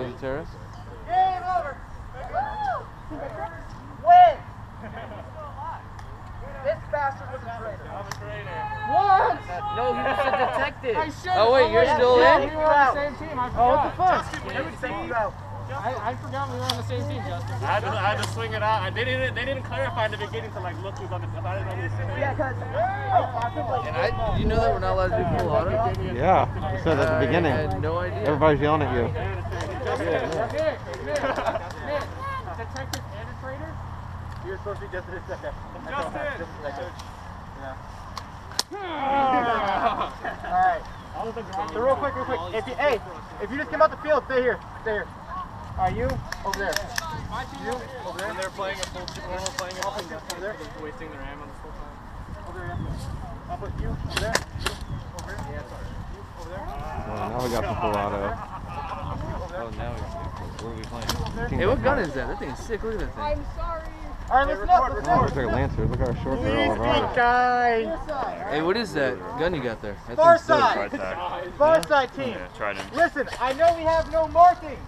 on the terrace. Game over. Win. This bastard was a traitor. I'm a traitor. What? No, he was a detective. I should. Oh wait, you're still in? We were on the same team. I forgot. Oh, what the fuck? I forgot we were on the same team, Justin. I had to swing it out. They didn't clarify in the beginning to like look who's on the. I didn't know who's on the. Yeah, because. And you know that we're not allowed to do full auto? Yeah, you said at the beginning. I had no idea. Everybody's yelling at you. Nick, detective and a traitor? You're supposed to be just a detective. Justin! Yeah. Alright. So real quick. If you just came out the field, stay here. Alright, you over there. You over there. When they're playing a full team, when we're playing a full team, over there, wasting their ammo this whole time. Over there, yeah. I'll put you over there. Over there. Yeah, sorry. You over there. Well, now we got the full auto. Oh, now what are we playing? Hey, what gun is that? That thing's sick. Look at that thing. I'm sorry. Alright, listen up. Looks like a Lancer. Look how short they're all around. Guy. Hey, what is that gun you got there? That Far thing's dope. side. Far side team. Yeah, Trident. Listen, I know we have no markings.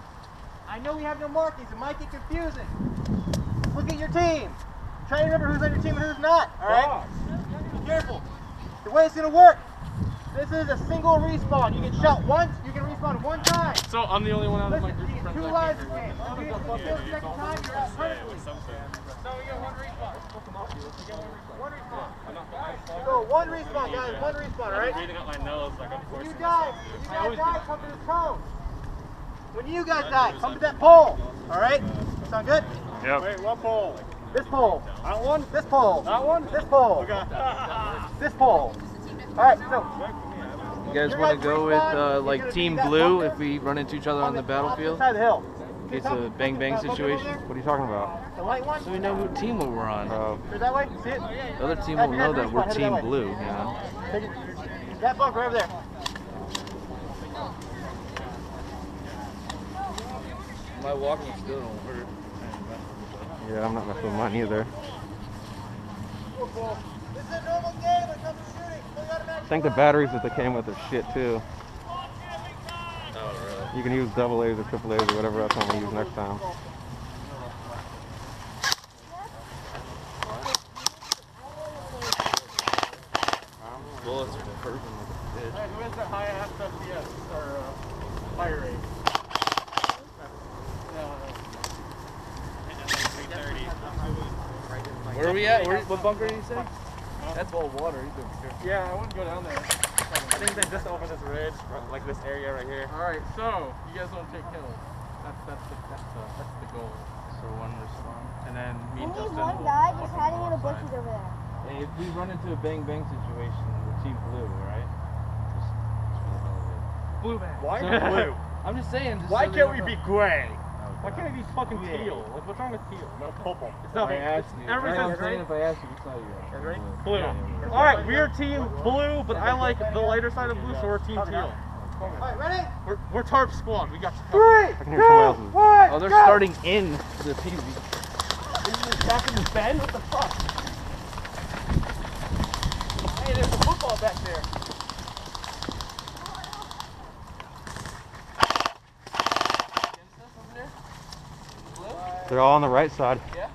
It might get confusing. Look at your team. Try to remember who's on your team and who's not. Alright? Be careful. The way it's going to work. This is a single respawn. You get shot once, you can respawn one time. So I'm the only one out of my group of friends. Two lives in game. If you kill the second time, you're out permanently. So we get one respawn. One respawn. So one respawn, guys. One respawn, alright? I'm breathing up my nose like I'm When forcing you die, myself. come to this cone. When you guys die, come to that pole. Alright? Sound good? Yep. Wait, what pole? This pole. That one? This pole. That one? This pole. Okay. This pole. Alright, so. You guys want to go with like Team Blue if we run into each other on the battlefield? Side of the hill. It's a bang-bang situation. What are you talking about? The light one? So we know who team we're on. Here's that way. See it? The other team will know that we're Team Blue, you know? Take it. That bunker over there. My walking still don't hurt. Yeah, I'm not messing with mine either. This is a normal game when it comes to shooting. I think the batteries that they came with are shit too. Oh, really? You can use double A's or triple A's or whatever else I'm gonna use next time. Bullets are perfect with the bitch. Who has the highest FPS or fire rate? Where are we at? What bunker did you say? That's all water. You can be careful. Yeah, I wouldn't go down there. I think they're just over this ridge, like this area right here. Alright, so you guys want to take kills. That's the goal. So one respawn. And then me and Only Justin one will guy walk just on hiding in the the bushes over there. Hey, if we run into a bang-bang situation, we're Team Blue, right? Just for the hell of it. Blue man. Why blue? I'm just saying. Just Why so can't they we don't be know. gray? Why can't it be fucking teal? Like, what's wrong with teal? No purple. It's If not. I asked you. Everything's I'm saying if I asked you, which side are you on? blue. Alright, we're team blue, but I like the lighter side of blue, so we're team teal. Alright, ready? We're tarp squad. We got you. 3, I can hear someone else's. 1, Oh, they're go! starting in the PV. Is this back in the bend? What the fuck? Hey, there's a football back there. They're all on the right side. Yeah?